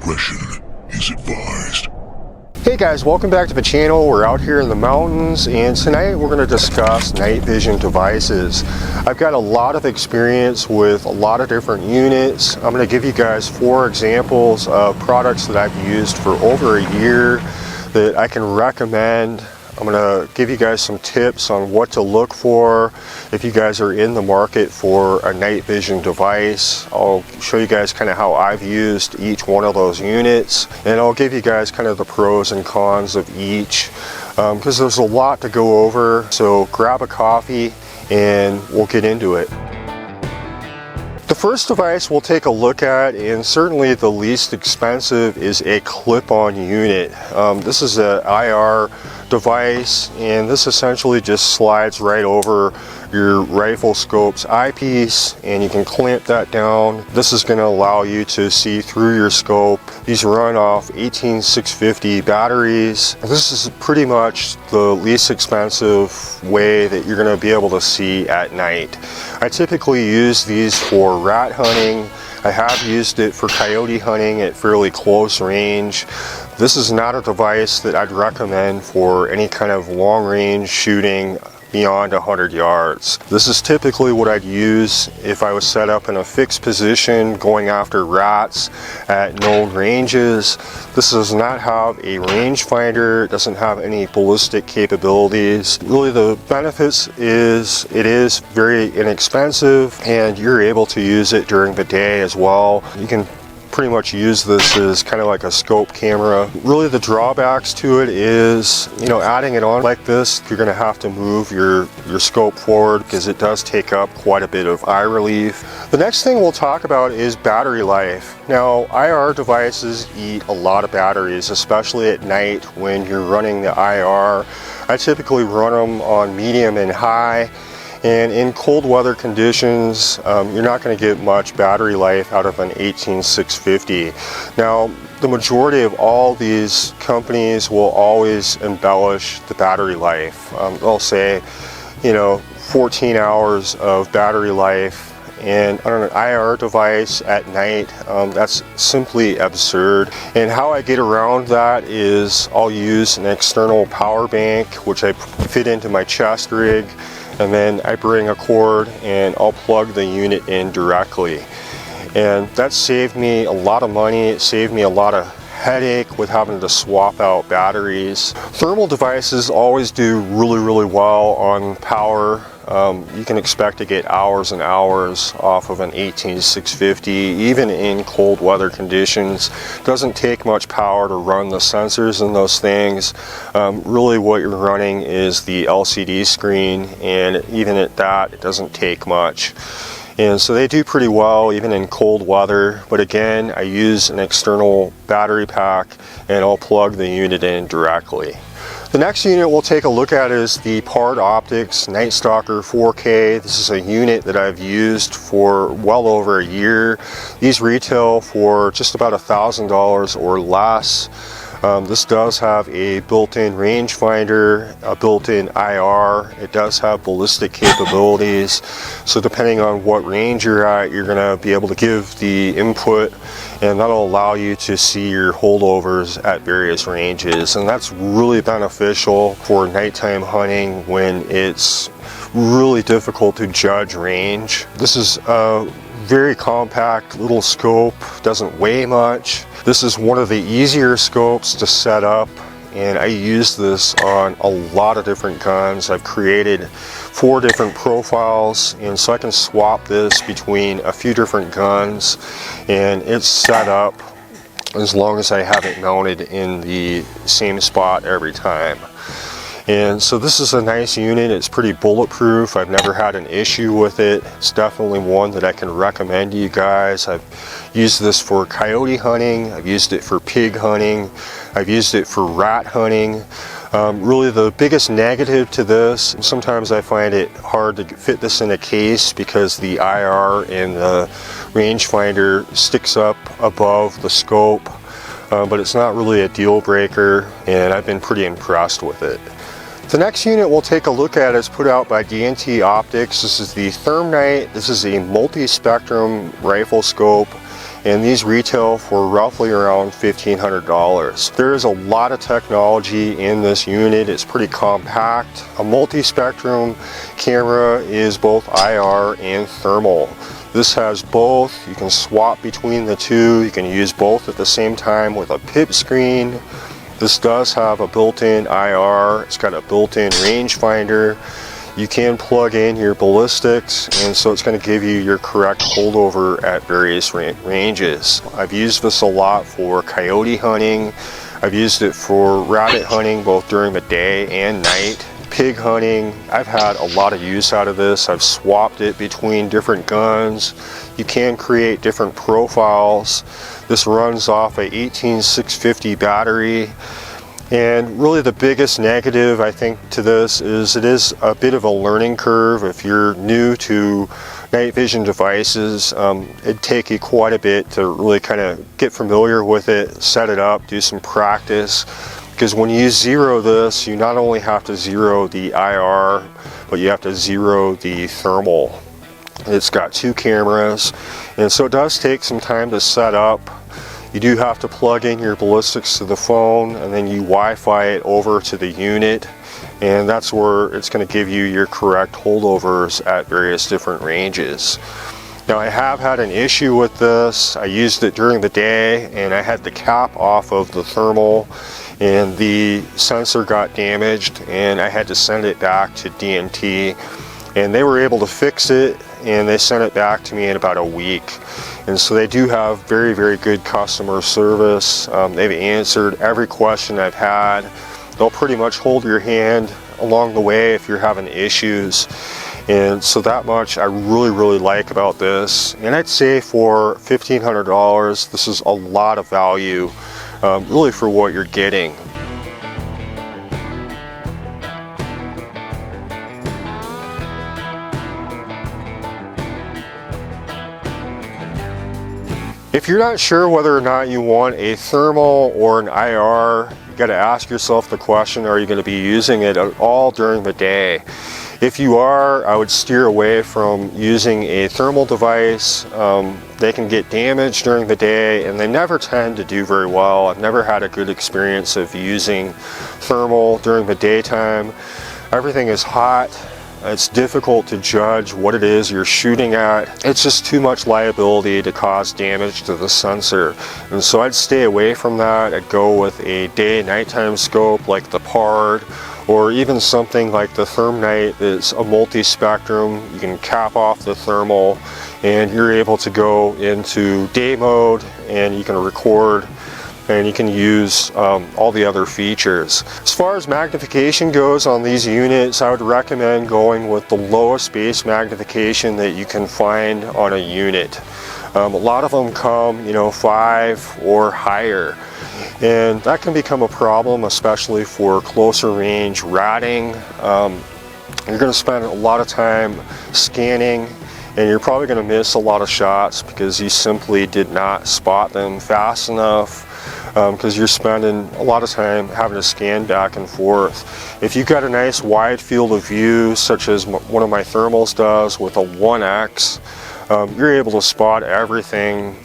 Discretion is advised. Hey guys, welcome back to the channel. We're out here in the mountains, and tonight we're going to discuss night vision devices. I've got a lot of experience with a lot of different units. I'm going to give you guys 4 examples of products that I've used for over a year that I can recommend. I'm going to give you guys some tips on what to look for if you guys are in the market for a night vision device. I'll show you guys kind of how I've used each one of those units, and I'll give you guys kind of the pros and cons of each because there's a lot to go over. So grab a coffee and we'll get into it. The first device we'll take a look at, and certainly the least expensive, is a clip-on unit. This is an IR device, and this essentially just slides right over your rifle scope's eyepiece, and you can clamp that down. This is going to allow you to see through your scope. These run off 18650 batteries. This is pretty much the least expensive way that you're going to be able to see at night. I typically use these for rat hunting. I have used it for coyote hunting at fairly close range. This is not a device that I'd recommend for any kind of long range shooting beyond 100 yards. This is typically what I'd use if I was set up in a fixed position going after rats at known ranges. This does not have a rangefinder. It doesn't have any ballistic capabilities. Really, the benefits is it is very inexpensive, and you're able to use it during the day as well. You can pretty much use this as kind of like a scope camera. Really, the drawbacks to it is, adding it on like this, you're going to have to move your scope forward because it does take up quite a bit of eye relief. The next thing we'll talk about is battery life. Now, IR devices eat a lot of batteries, especially at night when you're running the IR. I typically run them on medium and high. And in cold weather conditions, you're not going to get much battery life out of an 18650. Now, the majority of all these companies will always embellish the battery life. They'll say, 14 hours of battery life. And on an IR device at night, that's simply absurd. And how I get around that is I'll use an external power bank, which I fit into my chest rig. And then I bring a cord and I'll plug the unit in directly. And that saved me a lot of money. It saved me a lot of headache with having to swap out batteries. Thermal devices always do really well on power. You can expect to get hours and hours off of an 18650, even in cold weather conditions. Doesn't take much power to run the sensors in those things. Really what you're running is the LCD screen, and even at that, it doesn't take much. And so they do pretty well even in cold weather, but again, I use an external battery pack and I'll plug the unit in directly. The next unit we'll take a look at is the Part Optics Night Stalker 4K. This is a unit that I've used for well over a year. These retail for just about $1,000 or less. This does have a built-in rangefinder, a built-in IR. It does have ballistic capabilities. So depending on what range you're at, you're going to be able to give the input, and that'll allow you to see your holdovers at various ranges. And that's really beneficial for nighttime hunting when it's really difficult to judge range. This is a very compact little scope, doesn't weigh much. This is one of the easier scopes to set up, and I use this on a lot of different guns. I've created 4 different profiles, and so I can swap this between a few different guns, and it's set up as long as I have it mounted in the same spot every time. And so this is a nice unit. It's pretty bulletproof. I've never had an issue with it. It's definitely one that I can recommend to you guys. I've used this for coyote hunting. I've used it for pig hunting. I've used it for rat hunting. Really the biggest negative to this, sometimes I find it hard to fit this in a case because the IR and the rangefinder sticks up above the scope, but it's not really a deal breaker, and I've been pretty impressed with it. The next unit we'll take a look at is put out by D&T Optics. This is the Thermite. This is a multi-spectrum rifle scope, and these retail for roughly around $1,500. There is a lot of technology in this unit. It's pretty compact. A multi-spectrum camera is both IR and thermal. This has both. You can swap between the two. You can use both at the same time with a PIP screen. This does have a built-in IR. It's got a built-in rangefinder. You can plug in your ballistics, and so it's going to give you your correct holdover at various ranges. I've used this a lot for coyote hunting. I've used it for rabbit hunting both during the day and night. Pig hunting, I've had a lot of use out of this. I've swapped it between different guns. You can create different profiles. This runs off a 18650 battery. And really the biggest negative I think to this is it is a bit of a learning curve. If you're new to night vision devices, it'd take you quite a bit to really kind of get familiar with it, set it up, do some practice. Because when you zero this, you not only have to zero the IR, but you have to zero the thermal. It's got two cameras, and so it does take some time to set up. You do have to plug in your ballistics to the phone, and then you Wi-Fi it over to the unit, and that's where it's going to give you your correct holdovers at various different ranges. Now I have had an issue with this. I used it during the day, and I had the cap off of the thermal, and the sensor got damaged, and I had to send it back to D&T, and they were able to fix it, and they sent it back to me in about a week. And so they do have very, very good customer service. They've answered every question I've had. They'll pretty much hold your hand along the way if you're having issues. And so that much I really, really like about this. And I'd say for $1,500, this is a lot of value, really for what you're getting. If you're not sure whether or not you want a thermal or an IR, you got to ask yourself the question, are you going to be using it at all during the day? If you are, I would steer away from using a thermal device. They can get damaged during the day, and they never tend to do very well. I've never had a good experience of using thermal during the daytime. Everything is hot. It's difficult to judge what it is you're shooting at. It's just too much liability to cause damage to the sensor. And so I'd stay away from that. I'd go with a day-nighttime scope like the PARD, or even something like the ThermNite that's a multi-spectrum. You can cap off the thermal, and you're able to go into day mode, and you can record, and you can use all the other features. As far as magnification goes on these units, I would recommend going with the lowest base magnification that you can find on a unit. A lot of them come, 5 or higher, and that can become a problem, especially for closer range ratting. You're going to spend a lot of time scanning, and you're probably going to miss a lot of shots because you simply did not spot them fast enough, because you're spending a lot of time having to scan back and forth. If you've got a nice wide field of view, such as one of my thermals does with a 1X, you're able to spot everything,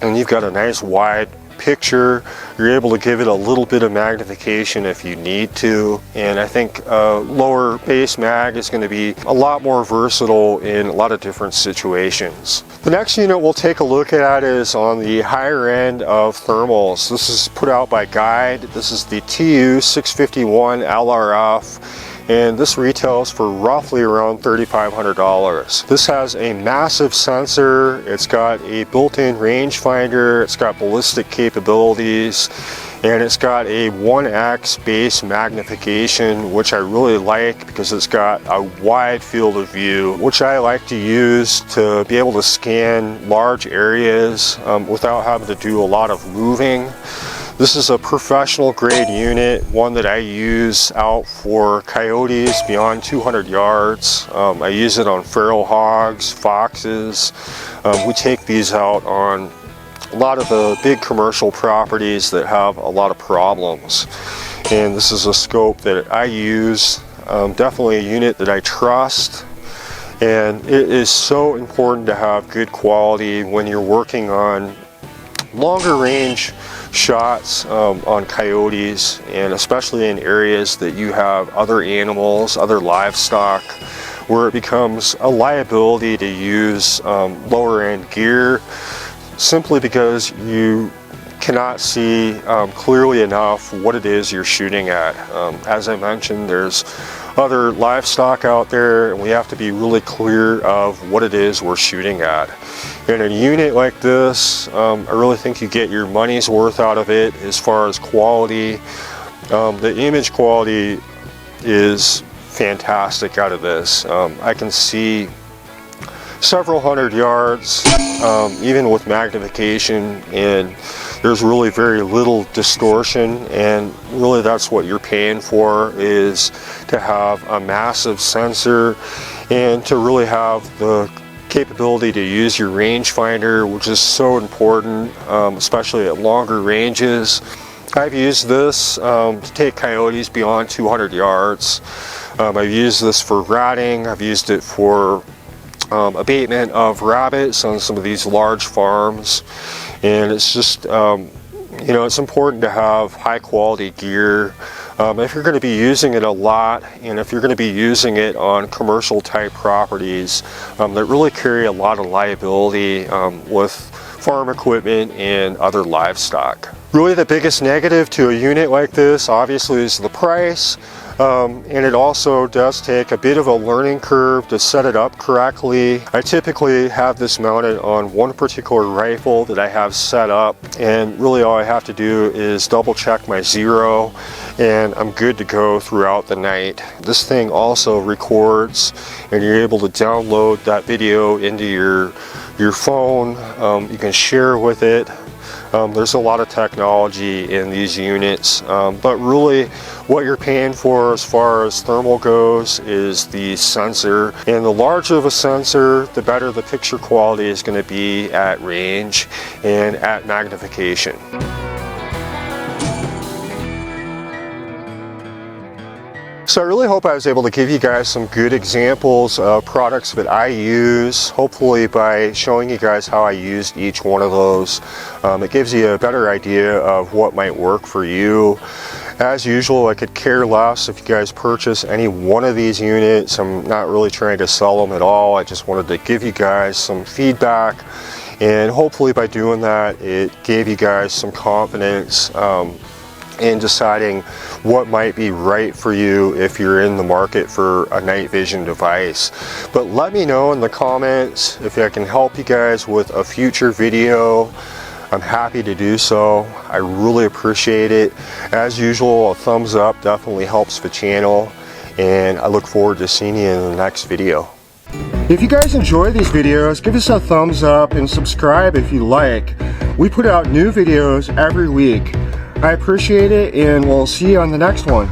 and you've got a nice wide picture. You're able to give it a little bit of magnification if you need to, and I think lower base mag is going to be a lot more versatile in a lot of different situations. The next unit we'll take a look at is on the higher end of thermals. This is put out by Guide. This is the TU651 LRF, and this retails for roughly around $3,500. This has a massive sensor. It's got a built-in rangefinder. It's got ballistic capabilities, and it's got a 1X base magnification, which I really like because it's got a wide field of view, which I like to use to be able to scan large areas without having to do a lot of moving. This is a professional grade unit, one that I use out for coyotes beyond 200 yards. I use it on feral hogs, foxes. We take these out on a lot of the big commercial properties that have a lot of problems. And this is a scope that I use, definitely a unit that I trust. And it is so important to have good quality when you're working on longer range shots on coyotes, and especially in areas that you have other animals, other livestock, where it becomes a liability to use lower end gear simply because you cannot see clearly enough what it is you're shooting at. As I mentioned, there's other livestock out there, and we have to be really clear of what it is we're shooting at. In a unit like this, I really think you get your money's worth out of it as far as quality. The image quality is fantastic out of this. I can see several hundred yards, even with magnification, and there's really very little distortion, and really that's what you're paying for, is to have a massive sensor and to really have the capability to use your rangefinder, which is so important, especially at longer ranges. I've used this to take coyotes beyond 200 yards. I've used this for ratting. I've used it for abatement of rabbits on some of these large farms, and it's just you know, it's important to have high quality gear if you're going to be using it a lot, and if you're going to be using it on commercial type properties that really carry a lot of liability with farm equipment and other livestock. Really the biggest negative to a unit like this obviously is the price. And it also does take a bit of a learning curve to set it up correctly. I typically have this mounted on one particular rifle that I have set up, and really all I have to do is double check my zero, and I'm good to go throughout the night. This thing also records, and you're able to download that video into your phone. You can share with it. There's a lot of technology in these units, but really what you're paying for as far as thermal goes is the sensor, and the larger of a sensor, the better the picture quality is going to be at range and at magnification. So I really hope I was able to give you guys some good examples of products that I use, hopefully by showing you guys how I used each one of those. It gives you a better idea of what might work for you. As usual, I could care less if you guys purchase any one of these units. I'm not really trying to sell them at all. I just wanted to give you guys some feedback, and hopefully by doing that it gave you guys some confidence in deciding what might be right for you if you're in the market for a night vision device. But let me know in the comments if I can help you guys with a future video. I'm happy to do so. I really appreciate it. As usual, a thumbs up definitely helps the channel, and I look forward to seeing you in the next video. If you guys enjoy these videos, give us a thumbs up and subscribe if you like. We put out new videos every week. I appreciate it, and we'll see you on the next one.